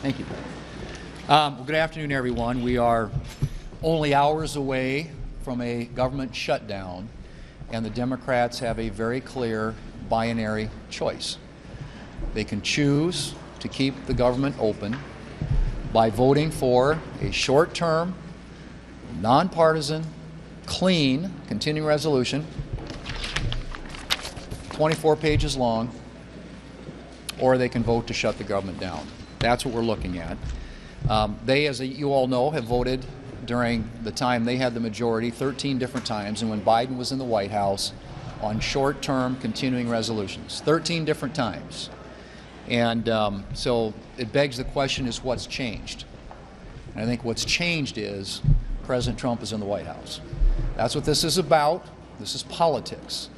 Thank you. Well, good afternoon, everyone. We are only hours away from a government shutdown, and the Democrats have a very clear binary choice. They can choose to keep the government open by voting for a short-term, nonpartisan, clean continuing resolution, 24 pages long, or they can vote to shut the government down. That's what we're looking at. They, as you all know, have voted during the time they had the majority 13 different times, and when Biden was in the White House, on short-term continuing resolutions, 13 different times. And so it begs the question is what's changed? And I think what's changed is President Trump is in the White House. That's what this is about. This is politics.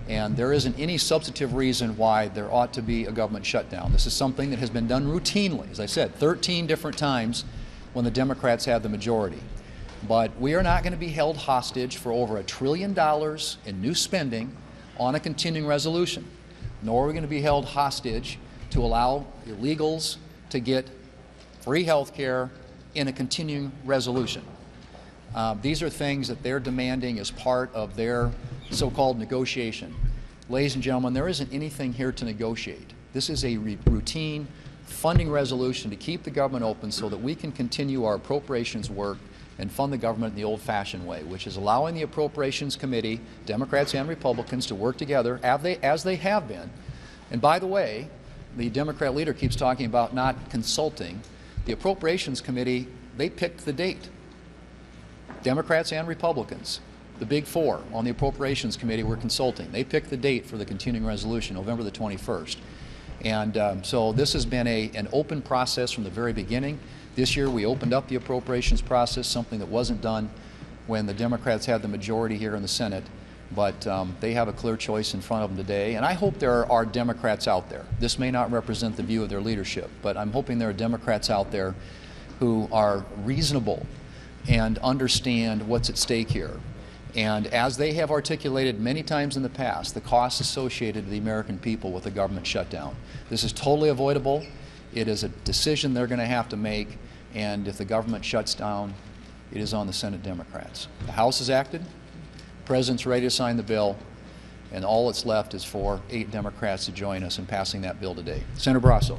And there isn't any substantive reason why there ought to be a government shutdown. This is something that has been done routinely, as I said, 13 different times when the Democrats had the majority. But we are not going to be held hostage for over $1 trillion in new spending on a continuing resolution, nor are we going to be held hostage to allow illegals to get free health care in a continuing resolution. These are things that they're demanding as part of their so-called negotiation. Ladies and gentlemen, there isn't anything here to negotiate. This is a routine funding resolution to keep the government open so that we can continue our appropriations work and fund the government in the old-fashioned way, which is allowing the Appropriations Committee, Democrats and Republicans, to work together as they have been. And by the way, the Democrat leader keeps talking about not consulting. The Appropriations Committee, they picked the date. Democrats and Republicans, the big four on the Appropriations Committee, were consulting. They picked the date for the continuing resolution, November the 21st. And so this has been an open process from the very beginning. This year we opened up the appropriations process, something that wasn't done when the Democrats had the majority here in the Senate. But they have a clear choice in front of them today. And I hope there are Democrats out there. This may not represent the view of their leadership, but I'm hoping there are Democrats out there who are reasonable and understand what's at stake here. And as they have articulated many times in the past, the costs associated to the American people with the government shutdown. This is totally avoidable. It is a decision they're going to have to make, and if the government shuts down, it is on the Senate Democrats. The House has acted, the President's ready to sign the bill, and all that's left is for 8 Democrats to join us in passing that bill today. Senator Barrasso.